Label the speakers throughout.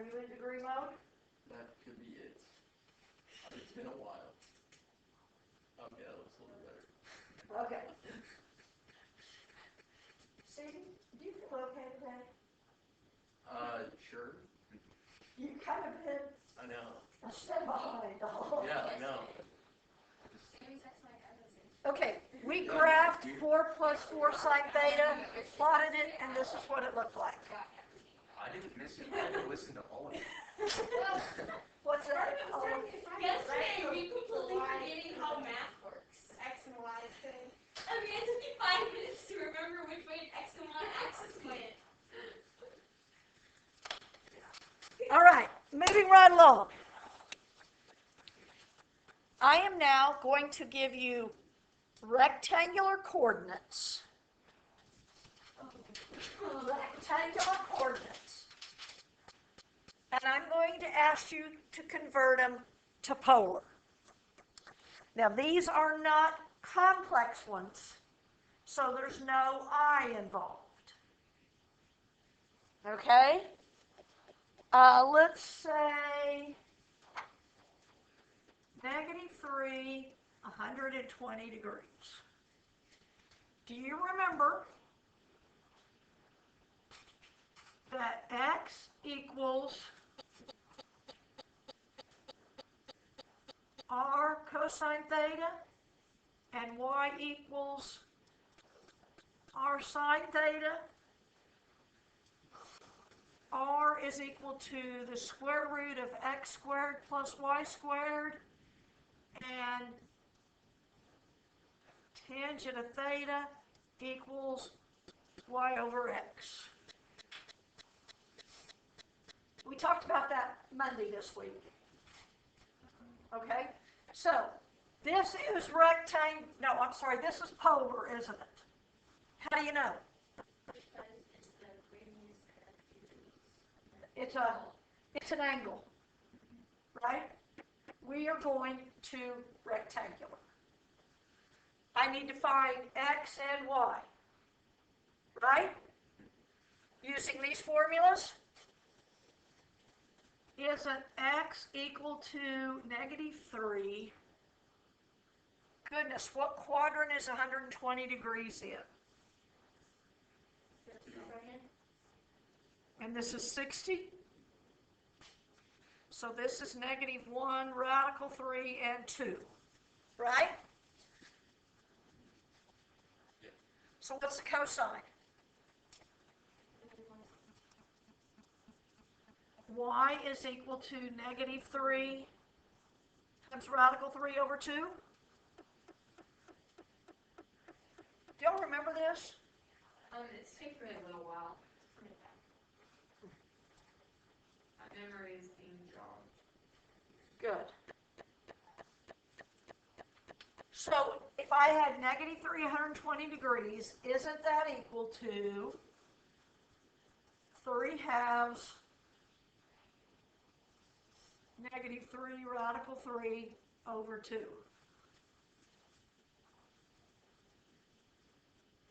Speaker 1: you in degree mode?
Speaker 2: That could be it. It's been a while. Okay, that looks a little better.
Speaker 1: Okay. Stevie, do you feel okay today?
Speaker 2: Sure.
Speaker 1: You kind of been
Speaker 2: I know.
Speaker 1: a step behind all.
Speaker 2: Yeah, I know.
Speaker 1: Okay, we graphed 4 plus 4 sine theta, plotted it, and this is what it looked like.
Speaker 2: I didn't miss it. I had to listen to all of it.
Speaker 1: What's that?
Speaker 3: Yesterday, we completely forgetting how math works. X and Y thing. I mean, it took me 5 minutes to remember which way an X and Y axis went.
Speaker 1: All right, moving right along. I am now going to give you rectangular coordinates. Rectangular coordinates. And I'm going to ask you to convert them to polar. Now, these are not complex ones, so there's no I involved. Okay? Let's say -3, 120 degrees. Do you remember that x equals r cosine theta and y equals r sine theta? R is equal to the square root of x squared plus y squared, and tangent of theta equals y over x. We talked about that Monday this week. Okay? So, this is rectangle. No, I'm sorry, this is polar, isn't it? How do you know? It's an angle, right? We are going to rectangular. I need to find x and y, right? Using these formulas, isn't x equal to -3? Goodness, what quadrant is 120 degrees in? And this is 60. So this is -1, radical 3, and 2. Right?
Speaker 2: Yeah.
Speaker 1: So what's the cosine? Y is equal to -3 times radical 3 over 2. Do y'all remember this?
Speaker 3: It's taken me a little while. My memory is being drawn.
Speaker 1: Good. So if I had -3, 120 degrees, isn't that equal to 3/2 -3 radical 3 over 2?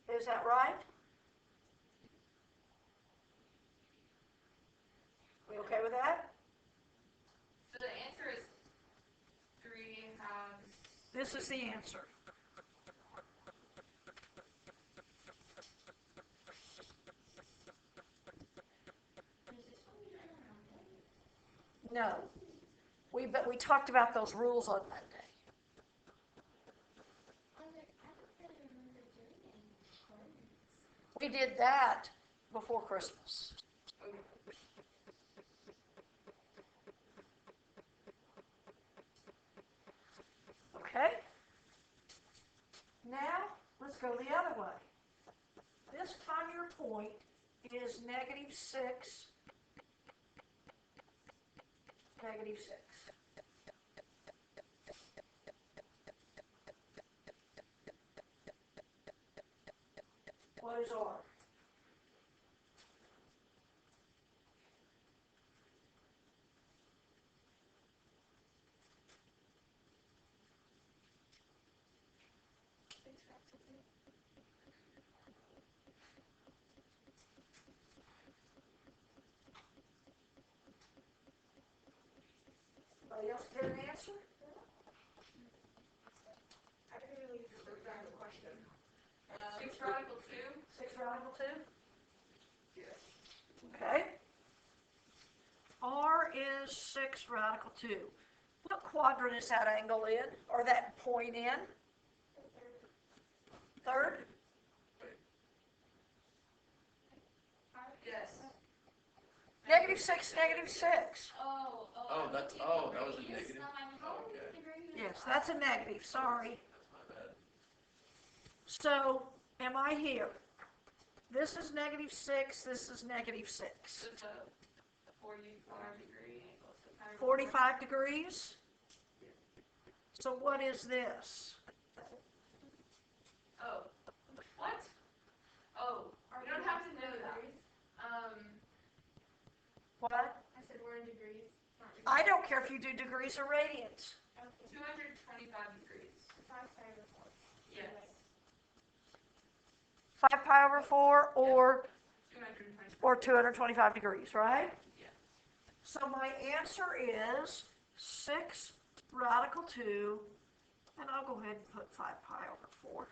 Speaker 1: Is that right? We okay with that?
Speaker 3: So the answer is 3/2.
Speaker 1: This is the answer. No. We talked about those rules on Monday. We did that before Christmas. Okay? Now, let's go the other way. This time your point is -6, -6. What is R? get an answer?
Speaker 3: I didn't really look back at the question.
Speaker 4: 6 radical 2?
Speaker 1: 6 radical 2?
Speaker 2: Yes.
Speaker 1: Okay. R is 6 radical 2. What quadrant is that angle in, or that point in? Third?
Speaker 4: Yes.
Speaker 1: -6, -6.
Speaker 2: Oh, that was a negative? Okay.
Speaker 1: Yes, that's a negative, sorry.
Speaker 2: That's my bad.
Speaker 1: So, am I here? This is -6, this is -6.
Speaker 4: It's a 45 degree angle. So kind of
Speaker 1: 45 degrees? So what is this?
Speaker 4: Oh. What? Oh. You don't have to know that.
Speaker 1: What?
Speaker 3: I said we're in degrees. Not degrees.
Speaker 1: I don't care if you do degrees or radians.
Speaker 4: 225 degrees.
Speaker 3: 5 times 4.
Speaker 4: Yes.
Speaker 1: 5 pi over 4 or
Speaker 4: 225.
Speaker 1: 225 degrees, right?
Speaker 4: Yeah.
Speaker 1: So my answer is 6 radical 2, and I'll go ahead and put 5 pi over 4.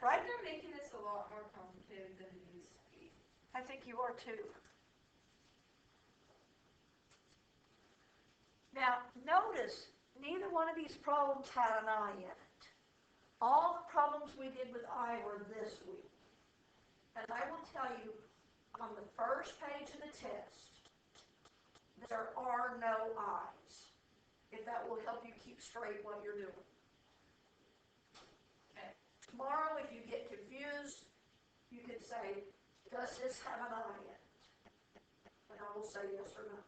Speaker 4: I think they're making this a lot more complicated than it needs to be.
Speaker 1: I think you are too. Now, notice, neither one of these problems had an I in it. All the problems we did with I were this week. And I will tell you, on the first page of the test, there are no I's. If that will help you keep straight what you're doing.
Speaker 4: Okay.
Speaker 1: Tomorrow, if you get confused, you can say, does this have an I in it? And I will say yes or no.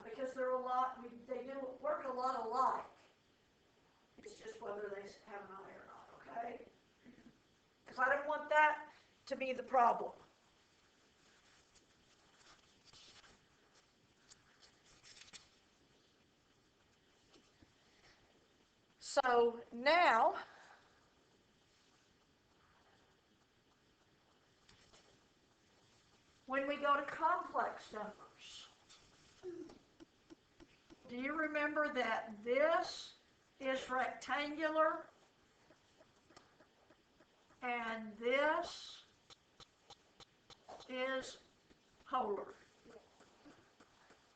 Speaker 1: Because they're a lot, they do work a lot alike. It's just whether they have an I or not, okay? Because I don't want that to be the problem. So now, when we go to complex numbers, do you remember that this is rectangular and this is polar?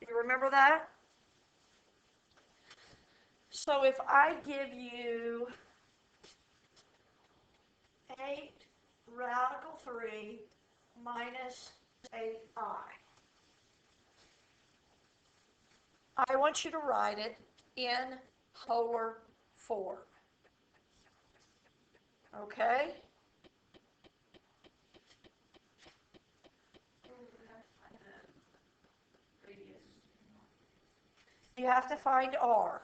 Speaker 1: Do you remember that? So if I give you 8 radical 3 minus 8i, I want you to write it in polar form. Okay? You have to find r.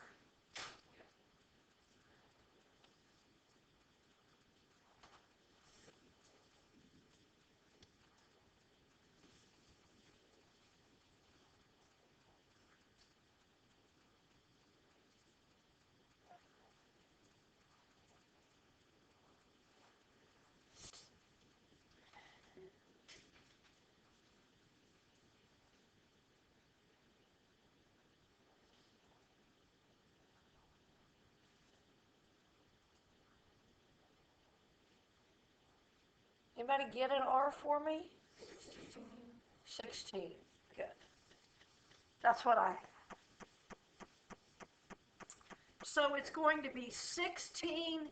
Speaker 1: Anybody get an R for me? 16. Good. That's what I have. So it's going to be 16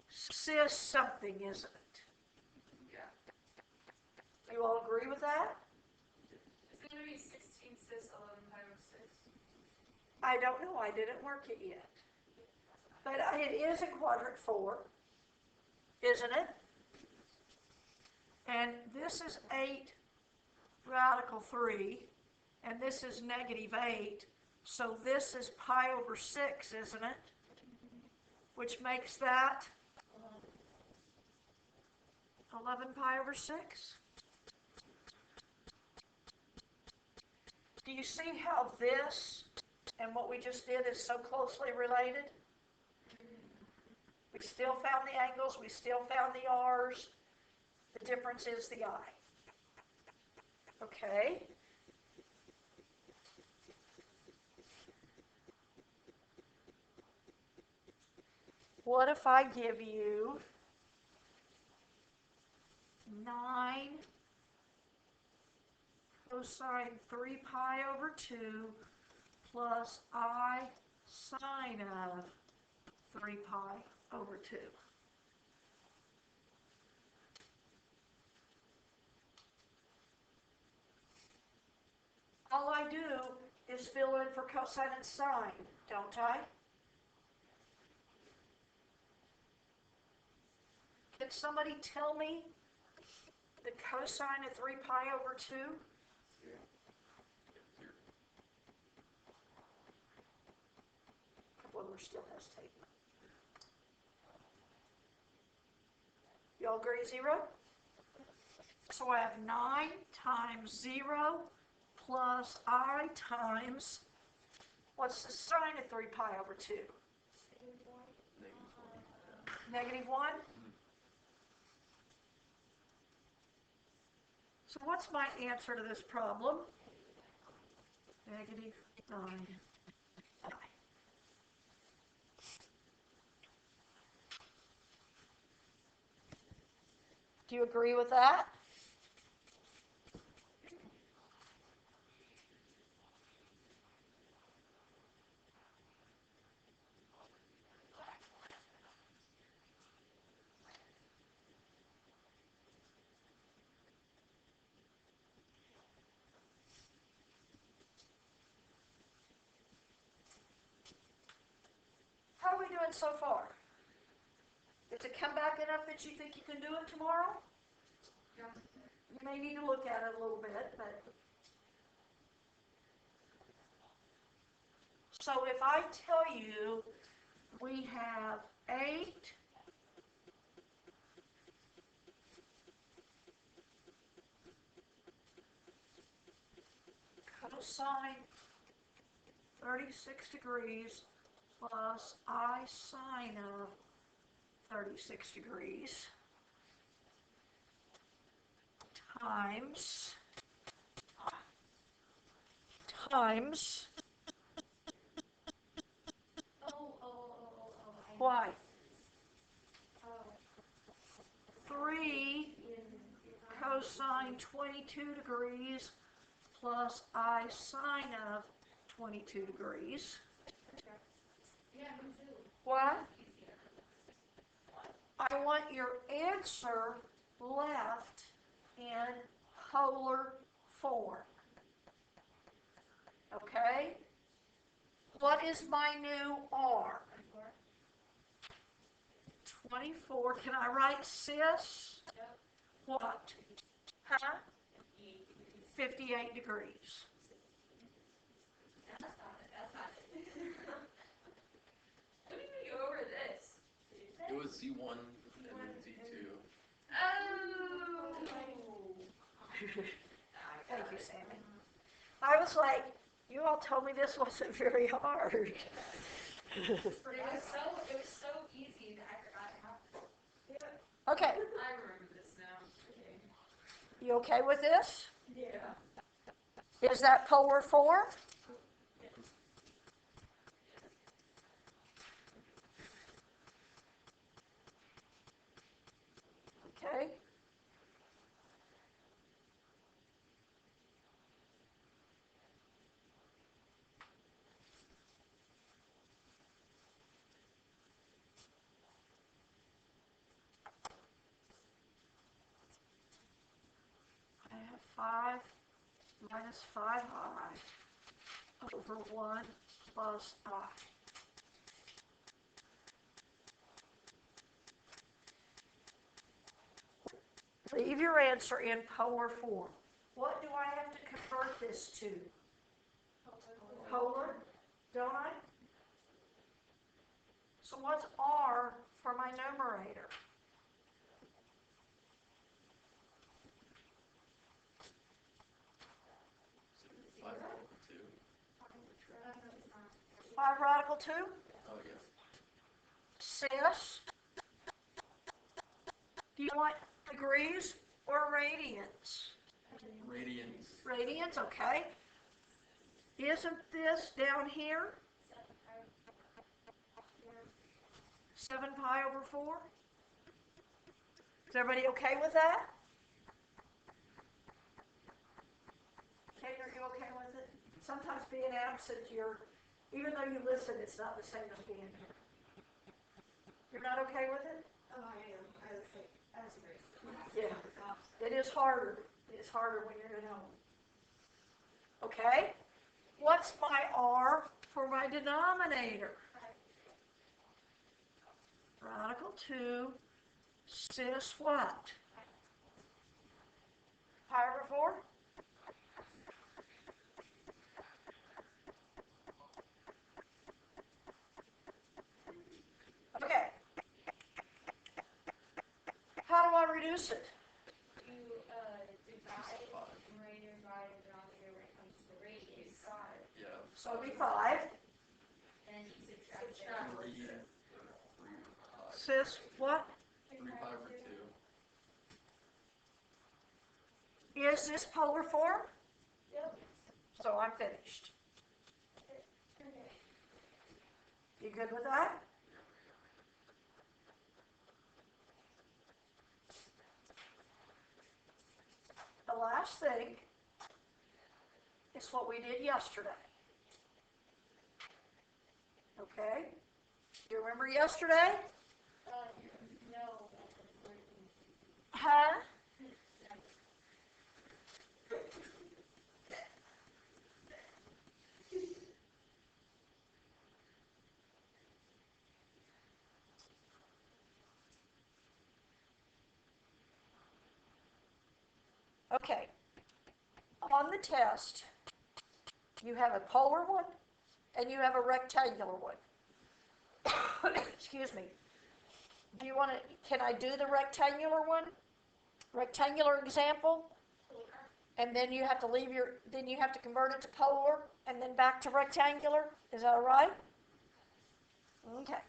Speaker 1: cis something, isn't it?
Speaker 4: Yeah.
Speaker 1: You all agree with that?
Speaker 4: It's going to be 16 cis 11 pi over 6.
Speaker 1: I don't know. I didn't work it yet. But it is in quadrant 4, isn't it? And this is 8 radical 3, and this is -8. So this is pi over 6, isn't it? Which makes that 11 pi over 6. Do you see how this and what we just did is so closely related? We still found the angles, we still found the r's. The difference is the I. Okay? What if I give you 9 cosine 3 pi over 2 plus I sine of 3 pi over 2? All I do is fill in for cosine and sine, don't I? Can somebody tell me the cosine of 3 pi over 2? Well, we're still hesitating. Y'all agree 0? So I have 9 times 0 plus I times, what's the sine of 3 pi over 2? Negative 1? So what's my answer to this problem? Negative 9 pi. Do you agree with that? How are we doing so far? Did it come back enough that you think you can do it tomorrow? You may need to look at it a little bit, but... So if I tell you we have 8 cosine 36 degrees plus I sine of 36 degrees times why? 3 cosine 22 degrees plus I sine of 22 degrees. What? I want your answer left in polar form. Okay? What is my new R? 24. Can I write cis? What? Huh? 58 degrees.
Speaker 3: What did we go over this?
Speaker 2: It was C1 and then C2.
Speaker 3: Oh.
Speaker 1: Thank you, Sammy. I was like, you all told me this wasn't very hard.
Speaker 3: It was so easy that I forgot how.
Speaker 1: Okay,
Speaker 3: I remember this now. Okay.
Speaker 1: you okay with this?
Speaker 3: Yeah.
Speaker 1: Is that polar form? Okay. I have 5 minus 5i over 1 plus I. Leave your answer in polar form. What do I have to convert this to? Polar, don't I? So what's R for my numerator?
Speaker 2: So 5 over 2.
Speaker 1: 5 radical 2?
Speaker 2: Oh, yeah.
Speaker 1: Cis? Do you want degrees or radians?
Speaker 2: Radians.
Speaker 1: Radians, okay. Isn't this down here? 7 pi over 4? Is everybody okay with that? Kate, are you okay with it? Sometimes being absent, even though you listen, it's not the same as being here. You're not okay with it?
Speaker 3: Oh, I am. I was like, that's great.
Speaker 1: Yeah. It is harder. It's harder when you're at home. Okay? What's my R for my denominator? Radical 2 cis what? Pi over 4? Okay. How do I reduce it?
Speaker 3: You divide numerator by denominator when it comes to the radius.
Speaker 2: Yeah.
Speaker 1: So it'll be 5.
Speaker 3: Then you subtract
Speaker 2: 3 pi.
Speaker 1: Cis what?
Speaker 2: 3 pi over 2.
Speaker 1: Is this polar form?
Speaker 3: Yep.
Speaker 1: So I'm finished.
Speaker 3: Okay.
Speaker 1: You good with that? The last thing is what we did yesterday. Okay? You remember yesterday?
Speaker 3: No.
Speaker 1: Huh? Okay. On the test, you have a polar one and you have a rectangular one. Excuse me. Do you want to, can I do the rectangular one? Rectangular example? And then you have to then you have to convert it to polar and then back to rectangular? Is that all right? Okay.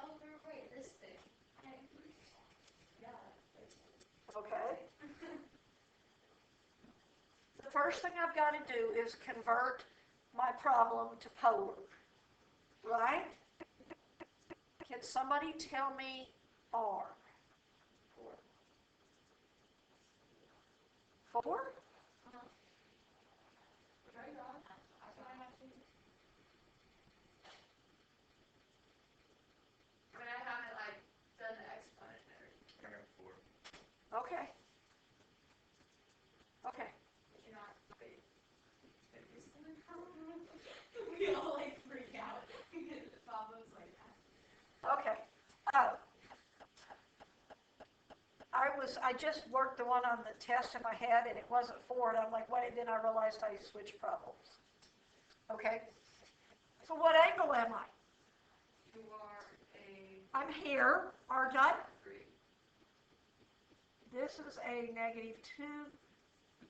Speaker 3: Oh, wait, this thing. Yeah.
Speaker 1: Okay. The first thing I've got to do is convert my problem to polar, right? Can somebody tell me R? 4?
Speaker 4: When I haven't like done the exponent and everything.
Speaker 2: I got 4.
Speaker 1: Okay. Okay.
Speaker 4: Cannot wait.
Speaker 3: We all like freak out because the problem's like that.
Speaker 1: Okay. I just worked the one on the test in my head and it wasn't 4 and I'm like, wait, then I realized I switched problems. Okay. So what angle am I?
Speaker 4: You are a
Speaker 1: I'm here, aren't I?
Speaker 4: 3.
Speaker 1: This is a -2.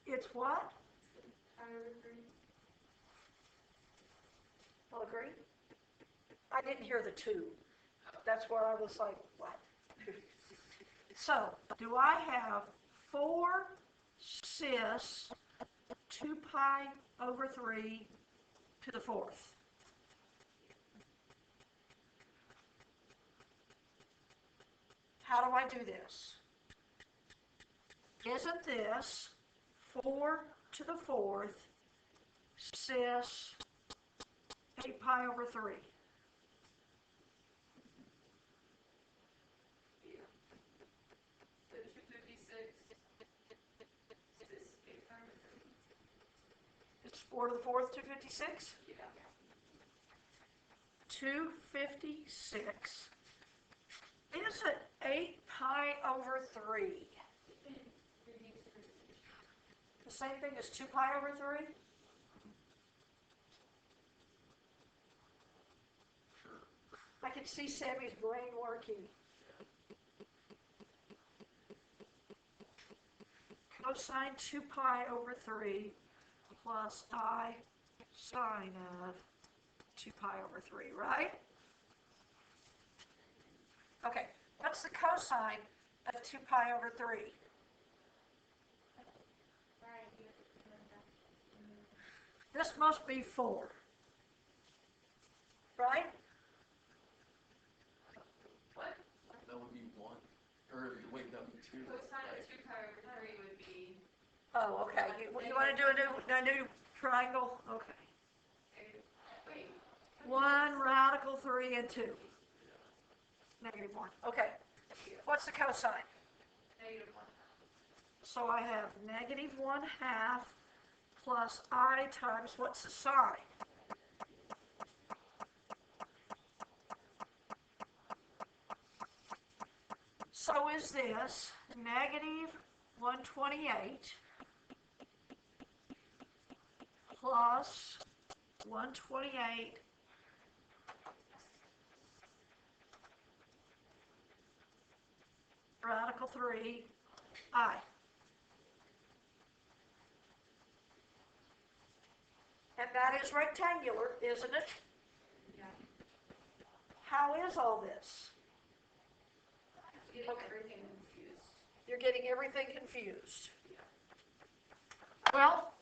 Speaker 1: It's what?
Speaker 4: Pi over 3.
Speaker 1: All agree? I didn't hear the 2. That's where I was like, what? So, do I have 4 cis 2 pi over 3 to the 4th? How do I do this? Isn't this 4 to the 4th cis 8 pi over 3?
Speaker 4: So 256. This is 8 pi over 3.
Speaker 1: It's 4 to the 4th, 256?
Speaker 4: Yeah.
Speaker 1: 256. Is it 8 pi over 3? The same thing as 2 pi over 3? I can see Sammy's brain working. cosine 2 pi over 3 plus I sine of 2 pi over 3, right? Okay, what's the cosine of 2 pi over 3? This must be 4, right?
Speaker 2: What? That would be 1. Or wait, that would be 2.
Speaker 4: Cosine
Speaker 2: Right?
Speaker 4: of 2 pi over 3 would be.
Speaker 1: Oh, okay. You want to do a new triangle? Okay.
Speaker 4: Wait.
Speaker 1: 1, radical 3, and 2. Negative 1. Okay. What's the cosine?
Speaker 4: Negative 1.
Speaker 1: So I have negative 1/2 plus I times what's the sine? So is this negative 128 plus 128 radical 3 I. And that is rectangular, isn't it?
Speaker 4: Yeah.
Speaker 1: How is all this?
Speaker 4: Getting everything confused.
Speaker 1: You're getting everything confused. Well,